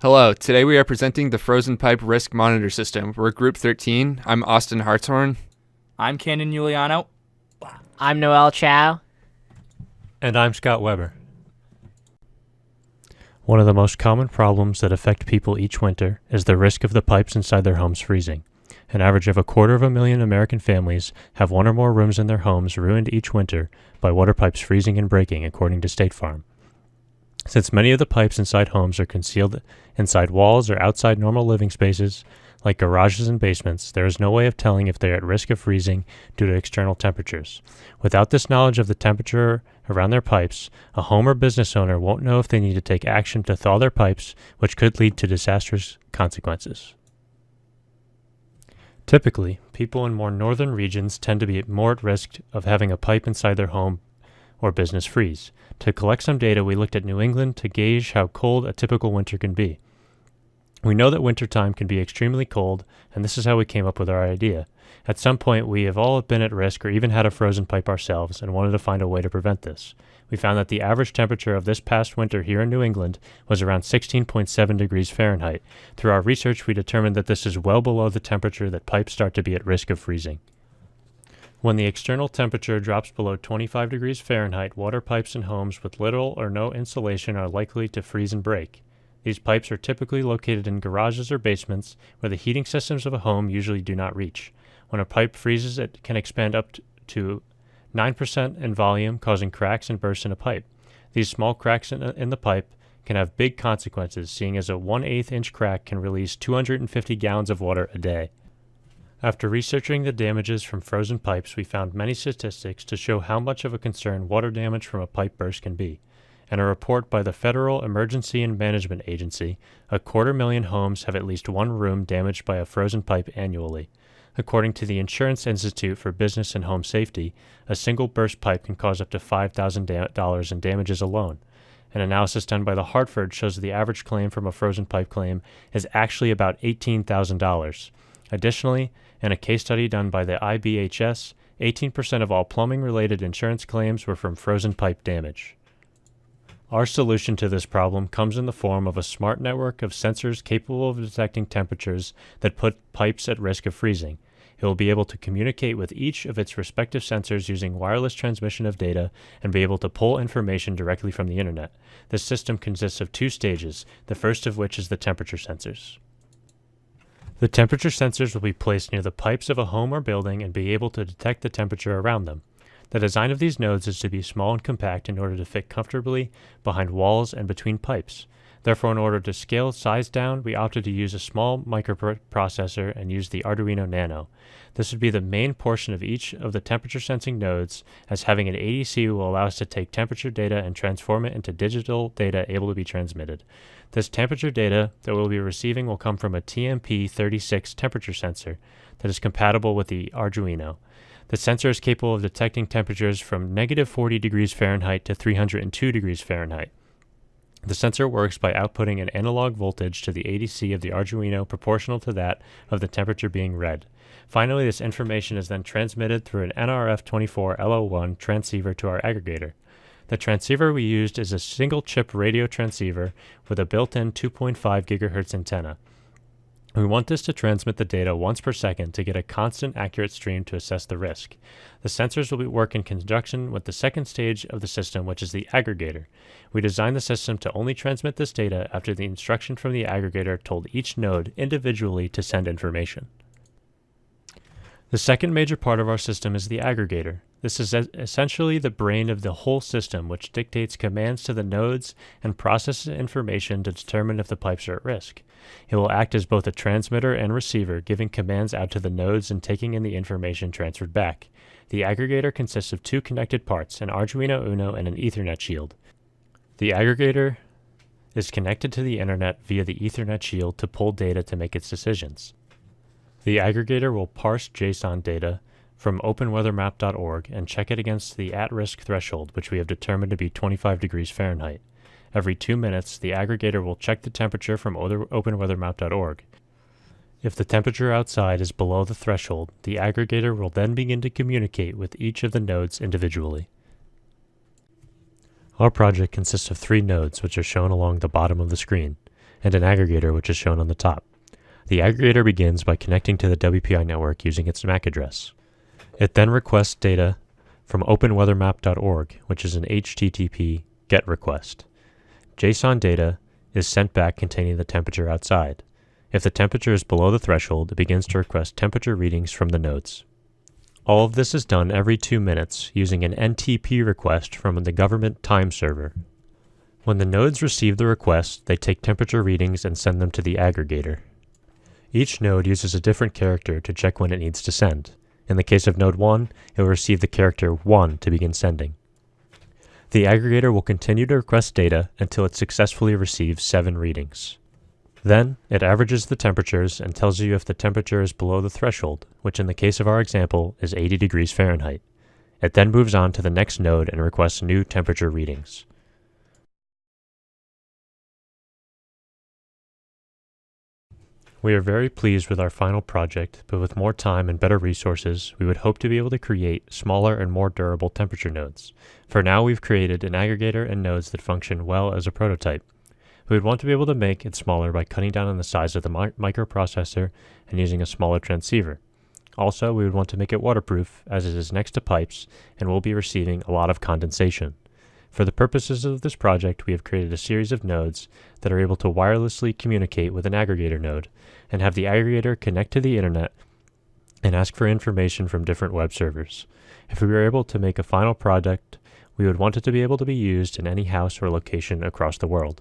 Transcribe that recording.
Hello, today we are presenting the Frozen Pipe Risk Monitor System. We're Group 13. I'm Austin Hartshorn. I'm Cannon Giuliano. I'm Noel Chow. And I'm Scott Weber. One of the most common problems that affect people each winter is the risk of the pipes inside their homes freezing. An average of 250,000 American families have one or more rooms in their homes ruined each winter by water pipes freezing and breaking, according to State Farm. Since many of the pipes inside homes are concealed inside walls or outside normal living spaces, like garages and basements, there is no way of telling if they are at risk of freezing due to external temperatures. Without this knowledge of the temperature around their pipes, a home or business owner won't know if they need to take action to thaw their pipes, which could lead to disastrous consequences. Typically, people in more northern regions tend to be more at risk of having a pipe inside their home or business freeze. To collect some data, we looked at New England to gauge how cold a typical winter can be. We know that wintertime can be extremely cold, and this is how we came up with our idea. At some point, we have all been at risk or even had a frozen pipe ourselves and wanted to find a way to prevent this. We found that the average temperature of this past winter here in New England was around 16.7 degrees Fahrenheit. Through our research, we determined that this is well below the temperature that pipes start to be at risk of freezing. When the external temperature drops below 25 degrees Fahrenheit, water pipes in homes with little or no insulation are likely to freeze and break. These pipes are typically located in garages or basements where the heating systems of a home usually do not reach. When a pipe freezes, it can expand up to 9% in volume, causing cracks and bursts in a pipe. These small cracks in the pipe can have big consequences, seeing as a 1/8 inch crack can release 250 gallons of water a day. After researching the damages from frozen pipes, we found many statistics to show how much of a concern water damage from a pipe burst can be. In a report by the Federal Emergency and Management Agency, 250,000 homes have at least one room damaged by a frozen pipe annually. According to the Insurance Institute for Business and Home Safety, a single burst pipe can cause up to $5,000 in damages alone. An analysis done by the Hartford shows that the average claim from a frozen pipe claim is actually about $18,000. Additionally, in a case study done by the IBHS, 18% of all plumbing-related insurance claims were from frozen pipe damage. Our solution to this problem comes in the form of a smart network of sensors capable of detecting temperatures that put pipes at risk of freezing. It will be able to communicate with each of its respective sensors using wireless transmission of data and be able to pull information directly from the internet. This system consists of two stages, the first of which is the temperature sensors. The temperature sensors will be placed near the pipes of a home or building and be able to detect the temperature around them. The design of these nodes is to be small and compact in order to fit comfortably behind walls and between pipes. Therefore, in order to scale size down, we opted to use a small microprocessor and use the Arduino Nano. This would be the main portion of each of the temperature sensing nodes, as having an ADC will allow us to take temperature data and transform it into digital data able to be transmitted. This temperature data that we'll be receiving will come from a TMP36 temperature sensor that is compatible with the Arduino. The sensor is capable of detecting temperatures from negative 40 degrees Fahrenheit to 302 degrees Fahrenheit. The sensor works by outputting an analog voltage to the ADC of the Arduino proportional to that of the temperature being read. Finally, this information is then transmitted through an NRF24 LO1 transceiver to our aggregator. The transceiver we used is a single-chip radio transceiver with a built-in 2.5 GHz antenna. We want this to transmit the data once per second to get a constant, accurate stream to assess the risk. The sensors will work in conjunction with the second stage of the system, which is the aggregator. We designed the system to only transmit this data after the instruction from the aggregator told each node individually to send information. The second major part of our system is the aggregator. This is essentially the brain of the whole system, which dictates commands to the nodes and processes information to determine if the pipes are at risk. It will act as both a transmitter and receiver, giving commands out to the nodes and taking in the information transferred back. The aggregator consists of two connected parts, an Arduino Uno and an Ethernet shield. The aggregator is connected to the internet via the Ethernet shield to pull data to make its decisions. The aggregator will parse JSON data from openweathermap.org and check it against the at-risk threshold, which we have determined to be 25 degrees Fahrenheit. Every 2 minutes, the aggregator will check the temperature from openweathermap.org. If the temperature outside is below the threshold, the aggregator will then begin to communicate with each of the nodes individually. Our project consists of 3 nodes, which are shown along the bottom of the screen. and an aggregator, which is shown on the top. The aggregator begins by connecting to the WPI network using its MAC address. It then requests data from openweathermap.org, which is an HTTP GET request. JSON data is sent back containing the temperature outside. If the temperature is below the threshold, it begins to request temperature readings from the nodes. All of this is done every 2 minutes using an NTP request from the government time server. When the nodes receive the request, they take temperature readings and send them to the aggregator. Each node uses a different character to check when it needs to send. In the case of node 1, it will receive the character 1 to begin sending. The aggregator will continue to request data until it successfully receives 7 readings. Then, it averages the temperatures and tells you if the temperature is below the threshold, which in the case of our example is 80 degrees Fahrenheit. It then moves on to the next node and requests new temperature readings. We are very pleased with our final project, but with more time and better resources, we would hope to be able to create smaller and more durable temperature nodes. For now, we've created an aggregator and nodes that function well as a prototype. We would want to be able to make it smaller by cutting down on the size of the microprocessor and using a smaller transceiver. Also, we would want to make it waterproof, as it is next to pipes and will be receiving a lot of condensation. For the purposes of this project, we have created a series of nodes that are able to wirelessly communicate with an aggregator node and have the aggregator connect to the internet and ask for information from different web servers. If we were able to make a final product, we would want it to be able to be used in any house or location across the world.